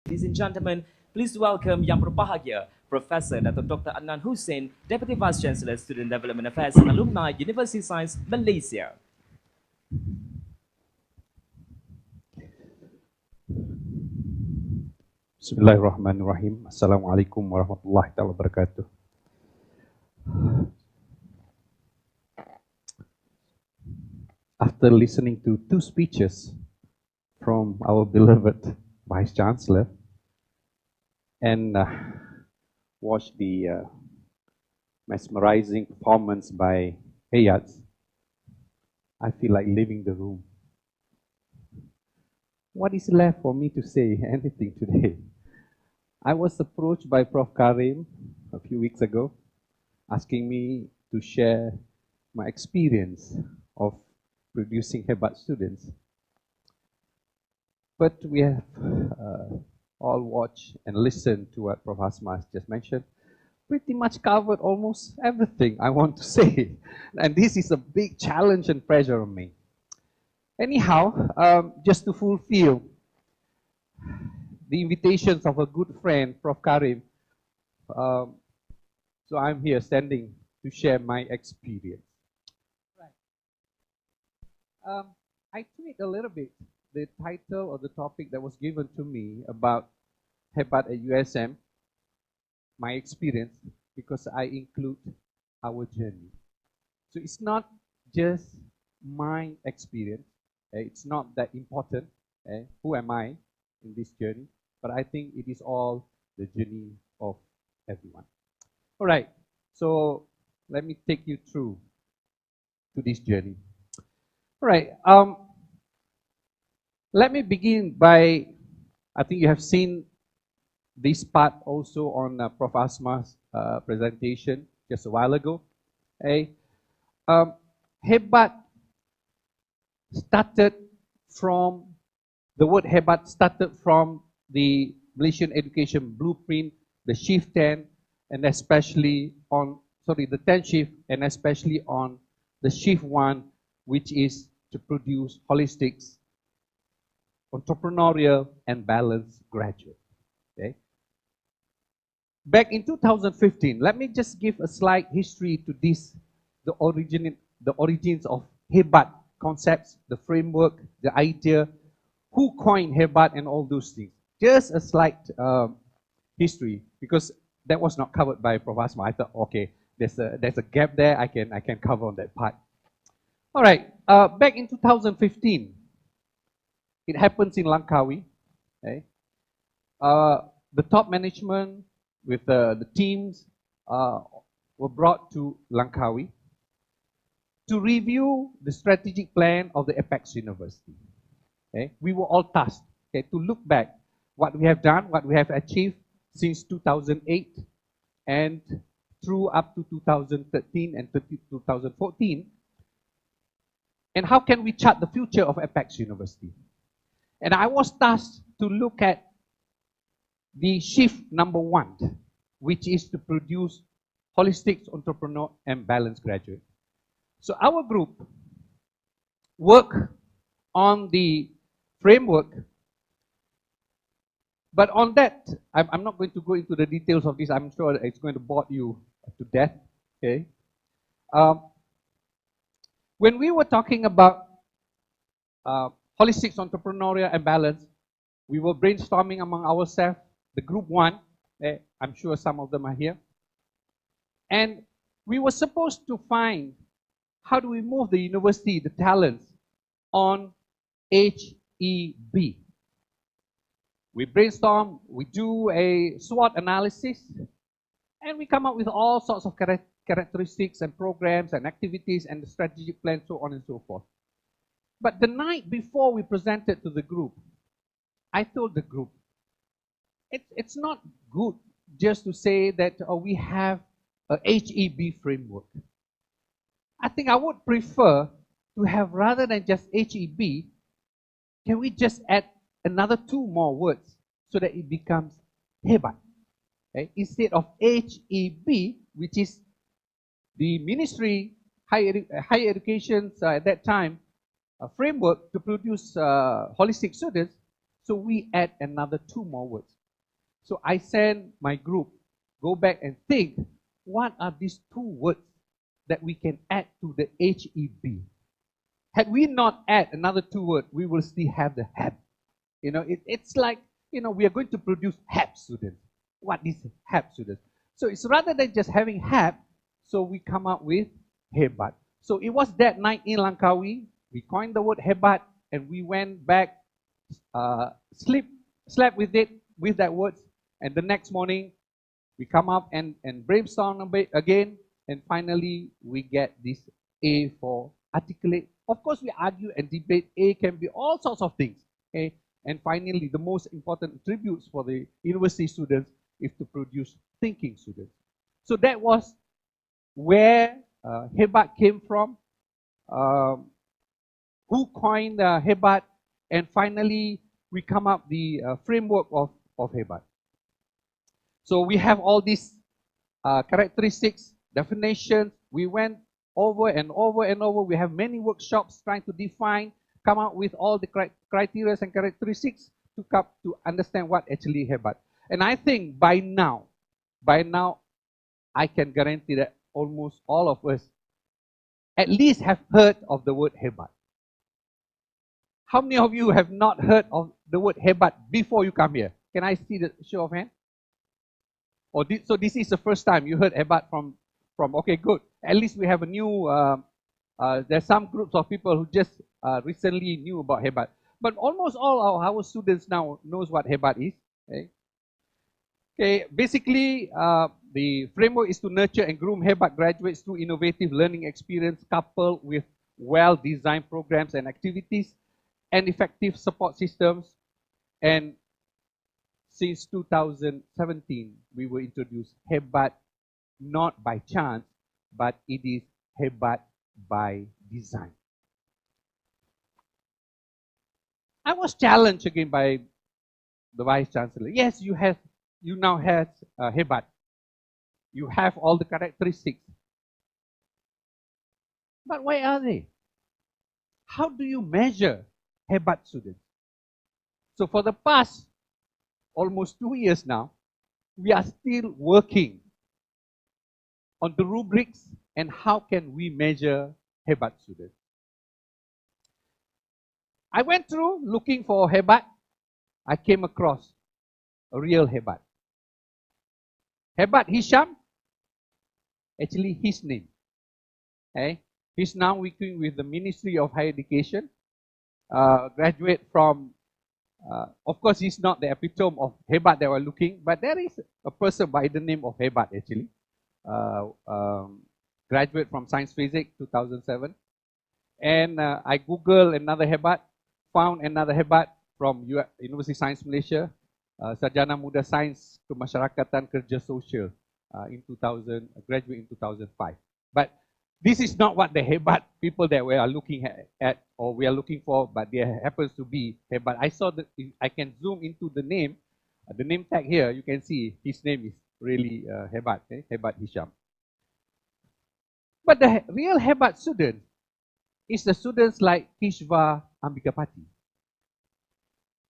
Ladies and gentlemen, please welcome Yang Berbahagia, Professor Dato Dr. Adnan Hussein, Deputy Vice Chancellor, Student Development Affairs and Alumni, University Science, Malaysia. Bismillahirrahmanirrahim. Assalamualaikum warahmatullahi wabarakatuh. After listening to two speeches from our beloved Vice Chancellor and watch the mesmerizing performance by HEBAT, I feel like leaving the room. What is left for me to say anything today? I was approached by Prof Karim a few weeks ago, asking me to share my experience of producing HEBAT students. But we have all watched and listened to what Prof Hasma just mentioned. Pretty much covered almost everything I want to say. And this is a big challenge and pressure on me. Anyhow, just to fulfill the invitations of a good friend, Prof Karim, so I'm here standing to share my experience. Right. I tweaked a little bit the title or the topic that was given to me about HEBAT at USM, my experience, because I include our journey. So it's not just my experience. It's not that important. Who am I in this journey? But I think it is all the journey of everyone. All right. So let me take you through to this journey. All right. Let me begin by, I think you have seen this part also on Prof Asma's presentation just a while ago. HEBAT started from, the word HEBAT started from the Malaysian Education Blueprint, the Shift 10, and especially on, the 10 shift, and especially on the Shift 1, which is to produce holistics, entrepreneurial, and balanced graduate. Okay. Back in 2015, let me just give a slight history to this, the origins of HEBAT concepts, the framework, the idea, who coined HEBAT and all those things. Just a slight history, because that was not covered by Prof Asma. I thought, okay, there's a gap there, I can cover on that part. All right, back in 2015, it happens in Langkawi. Okay. The top management with the teams were brought to Langkawi to review the strategic plan of the Apex University. Okay. We were all tasked, okay, to look back what we have done, what we have achieved since 2008 and through up to 2013 and 2014, and how can we chart the future of Apex University. And I was tasked to look at the shift number 1, which is to produce holistics, entrepreneur, and balanced graduate. So our group worked on the framework, but on that, I'm not going to go into the details of this. I'm sure it's going to bore you to death. Okay. When we were talking about holistics, entrepreneurial, and balance, we were brainstorming among ourselves, the group 1, I'm sure some of them are here. And we were supposed to find how do we move the university, the talents, on H.E.B. We brainstorm, we do a SWOT analysis, and we come up with all sorts of characteristics and programs and activities and the strategic plan, so on and so forth. But the night before we presented to the group, I told the group, it's not good just to say that we have a H.E.B. framework. I think I would prefer to have, rather than just H.E.B., can we just add another 2 more words so that it becomes HEBAT? Okay? Instead of H.E.B., which is the Ministry Higher Education at that time, a framework to produce holistic students, so we add another 2 more words. So I sent my group, go back and think, what are these two words that we can add to the H-E-B? Had we not add another two words, we will still have the H.E.B.A.T. You know, it's like, you know, we are going to produce H.E.B.A.T students. What is H.E.B.A.T students? So it's rather than just having H.E.B.A.T, so we come up with HEBAT. So it was that night in Langkawi, we coined the word HEBAT, and we went back, slept with it, with that words, and the next morning, we come up and brainstorm a bit again, and finally, we get this A for articulate. Of course, we argue and debate. A can be all sorts of things. Okay? And finally, the most important attributes for the university students is to produce thinking students. So that was where HEBAT came from, who coined HEBAT, and finally, we come up the framework of HEBAT. So we have all these characteristics, definitions. We went over and over and over. We have many workshops trying to define, come up with all the criteria and characteristics to understand what actually HEBAT. And I think by now, I can guarantee that almost all of us at least have heard of the word HEBAT. How many of you have not heard of the word HEBAT before you come here? Can I see the show of hands? So this is the first time you heard HEBAT from, okay, good. At least we have a new, there's some groups of people who just recently knew about HEBAT. But almost all our students now knows what HEBAT is. Okay, basically, the framework is to nurture and groom HEBAT graduates through innovative learning experience coupled with well-designed programs and activities and effective support systems. And since 2017, we will introduce HEBAT not by chance, but it is HEBAT by design. I was challenged again by the Vice Chancellor. Yes, you now have HEBAT. You have all the characteristics. But where are they? How do you measure HEBAT students? So for the past almost 2 years now, we are still working on the rubrics and how can we measure HEBAT students. I went through looking for HEBAT. I came across a real HEBAT. HEBAT Hisham, actually his name. Okay? He's now working with the Ministry of Higher Education, graduate from, of course, he's not the epitome of HEBAT that we're looking, but there is a person by the name of HEBAT actually. Graduate from Science Physics 2007. And I Googled another HEBAT, found another HEBAT from University of Science Malaysia, Sarjana Muda Sains Kemasyarakatan Kerja Sosial, graduate in 2005. But this is not what the HEBAT people that we are looking at or we are looking for, but there happens to be HEBAT. I saw that I can zoom into the name tag here. You can see his name is really HEBAT, HEBAT Hisham. But the real HEBAT student is the students like H.E.B.A.T, Ambikapati.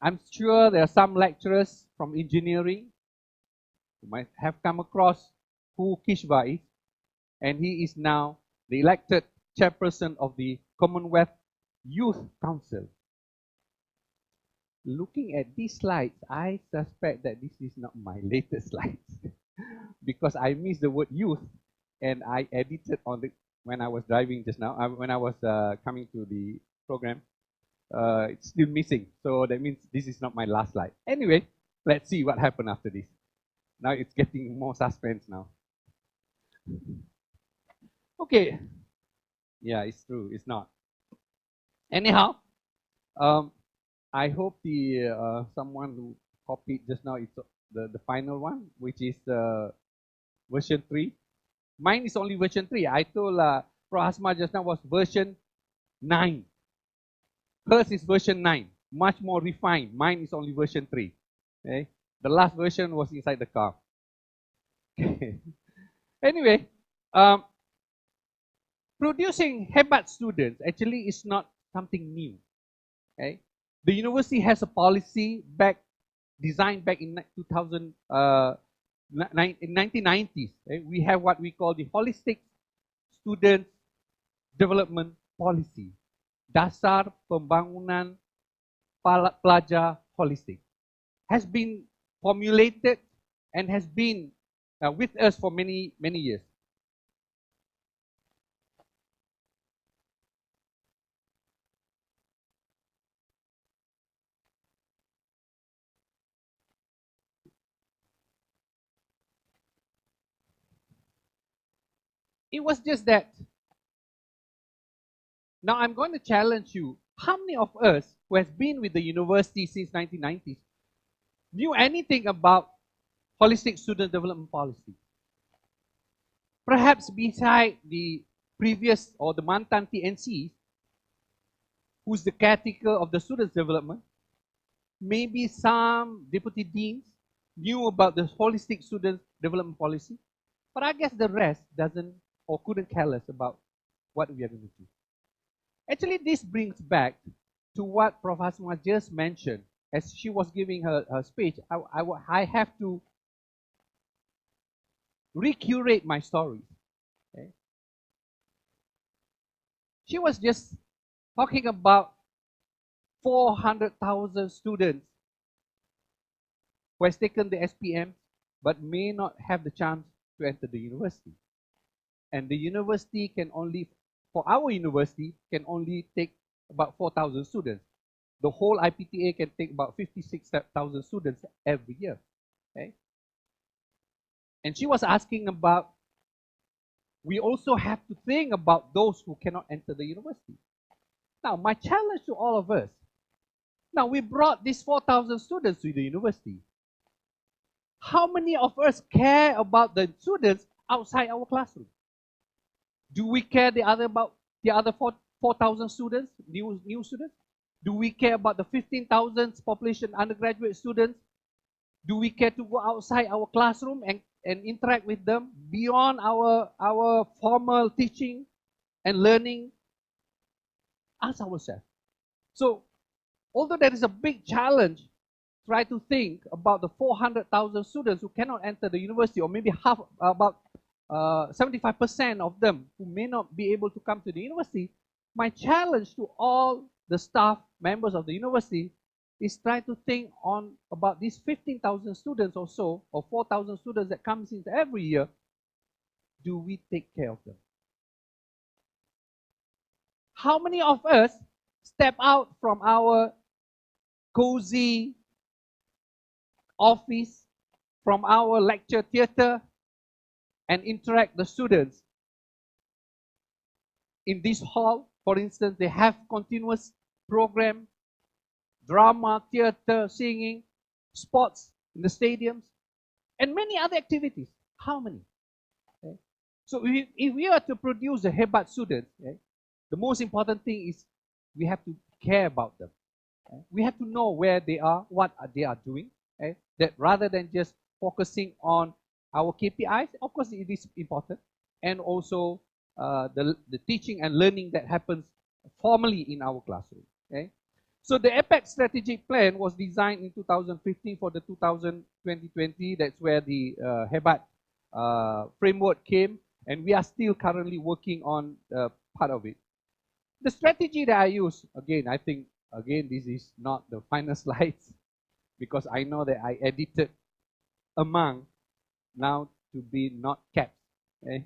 I'm sure there are some lecturers from engineering who might have come across who H.E.B.A.T is, and he is now the elected chairperson of the Commonwealth Youth Council. Looking at these slides, I suspect that this is not my latest slides because I missed the word youth and I edited on the when I was driving just now, when I was coming to the program, it's still missing. So that means this is not my last slide. Anyway, let's see what happened after this. Now it's getting more suspense now. Okay. Yeah, it's true. It's not. Anyhow, I hope the someone who copied just now, it's the final one, which is version 3. Mine is only version 3. I told Prof Hasma just now was version 9. Hers is version 9, much more refined. Mine is only version 3. Okay? The last version was inside the car. Anyway, producing HEBAT students actually is not something new. Okay? The university has a policy back designed back in 1990s. We have what we call the Holistic Student Development Policy, Dasar Pembangunan Pelajar Holistik, has been formulated and has been with us for many years. It was just that. Now I'm going to challenge you. How many of us who has been with the university since 1990s knew anything about holistic student development policy? Perhaps beside the previous or the mantan TNCs, who's the caretaker of the students' development, maybe some deputy deans knew about the holistic student development policy, but I guess the rest doesn't or couldn't care less about what we are going to do. Actually, this brings back to what Prof Hasma just mentioned as she was giving her speech. I have to recurate my story. Okay? She was just talking about 400,000 students who has taken the SPM but may not have the chance to enter the university. And the university can only, for our university, can only take about 4,000 students. The whole IPTA can take about 56,000 students every year. Okay? And she was asking about, we also have to think about those who cannot enter the university. Now, my challenge to all of us, now we brought these 4,000 students to the university. How many of us care about the students outside our classroom? Do we care about the other 4,000 students, new students? Do we care about the 15,000 population undergraduate students? Do we care to go outside our classroom and interact with them beyond our formal teaching and learning? Ask ourselves. So, although there is a big challenge, try to think about the 400,000 students who cannot enter the university, or maybe half, about 75% of them who may not be able to come to the university. My challenge to all the staff members of the university is try to think on about these 15,000 students or so, or 4,000 students that comes in every year. Do we take care of them? How many of us step out from our cozy office, from our lecture theater, and interact the students in this hall? For instance, they have continuous program, drama, theater, singing, sports in the stadiums, and many other activities. How many? Okay. So if we are to produce a HEBAT student, okay, the most important thing is we have to care about them. Okay. We have to know where they are, what they are doing, okay, that rather than just focusing on our KPIs. Of course, it is important, and also the teaching and learning that happens formally in our classroom. Okay, so the H.E.B.A.T strategic plan was designed in 2015 for the 2020. That's where the HEBAT framework came, and we are still currently working on part of it. The strategy that I use, again, I think again this is not the final slides because I know that I edited among now to be not kept. Okay?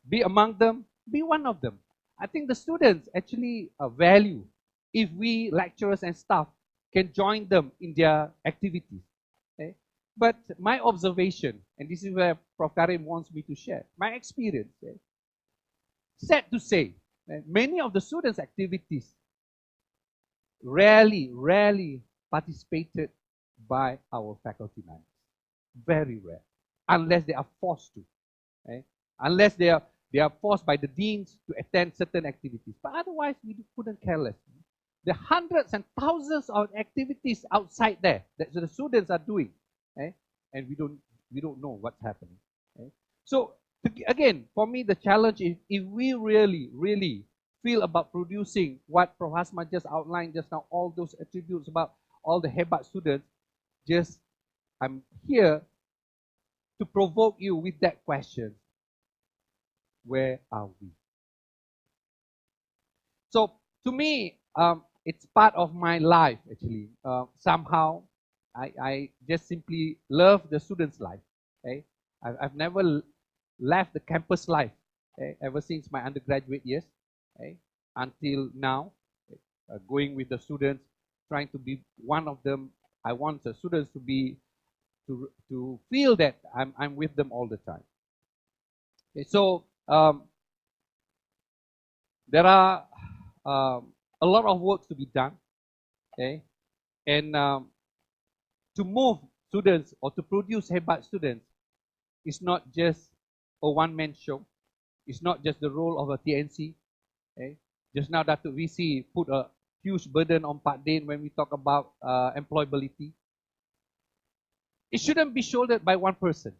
Be among them, be one of them. I think the students actually value if we lecturers and staff can join them in their activities. Okay? But my observation, and this is where Prof Karim wants me to share, my experience, okay? Sad to say, many of the students' activities rarely participated by our faculty members. Very rare, unless they are forced to. Okay? Unless they are forced by the deans to attend certain activities. But otherwise, we couldn't care less. There are hundreds and thousands of activities outside there that the students are doing, okay? And we don't know what's happening. Okay? So again, for me, the challenge is if we really feel about producing what Prof Hasma just outlined just now, all those attributes about all the HEBAT students, I'm here to provoke you with that question. Where are we? So to me, it's part of my life actually. Somehow, I just simply love the student's life. Okay? I've never left the campus life, okay? Ever since my undergraduate years, okay? Until now, okay? Going with the students, trying to be one of them. I want the students to be to feel that I'm with them all the time. Okay, so there are a lot of work to be done, okay, and to move students or to produce HEBAT students is not just a one-man show. It's not just the role of a TNC. Okay, just now Dato VC put a huge burden on Pak Din when we talk about employability. It shouldn't be shouldered by one person.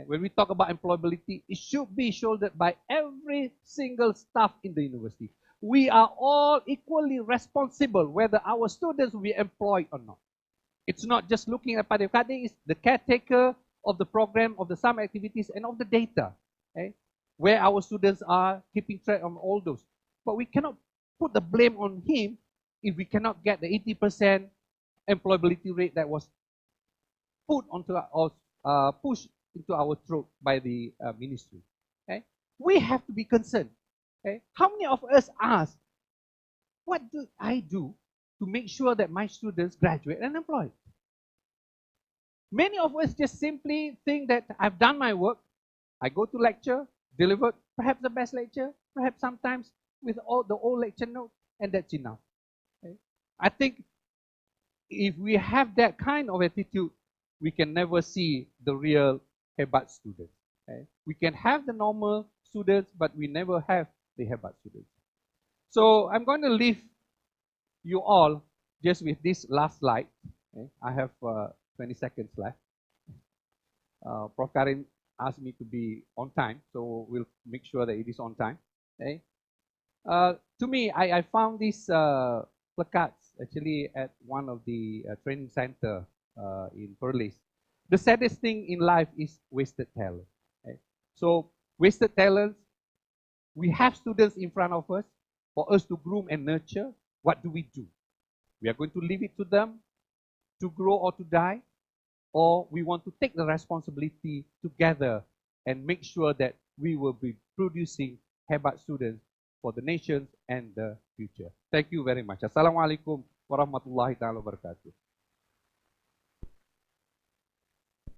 When we talk about employability, it should be shouldered by every single staff in the university. We are all equally responsible whether our students will be employed or not. It's not just looking at Pak Din is the caretaker of the program, of the summer activities, and of the data. Okay? Where our students are, keeping track on all those. But we cannot put the blame on him if we cannot get the 80% employability rate that was put onto our, pushed into our throat by the ministry. Okay? We have to be concerned. Okay? How many of us ask, what do I do to make sure that my students graduate and employed? Many of us just simply think that I've done my work, I go to lecture, delivered perhaps the best lecture, perhaps sometimes with all the old lecture notes, and that's enough. Okay? I think if we have that kind of attitude, we can never see the real HEBAT students. Okay? We can have the normal students, but we never have the HEBAT students. So I'm going to leave you all just with this last slide. Okay? I have 20 seconds left. Prof Karim asked me to be on time, so we'll make sure that it is on time. Okay? To me, I found these placards actually at one of the training center in Perlis. The saddest thing in life is wasted talent. Okay? So wasted talents, we have students in front of us for us to groom and nurture. What do? We are going to leave it to them to grow or to die, or we want to take the responsibility together and make sure that we will be producing HEBAT students for the nations and the future. Thank you very much. Assalamualaikum warahmatullahi wabarakatuh.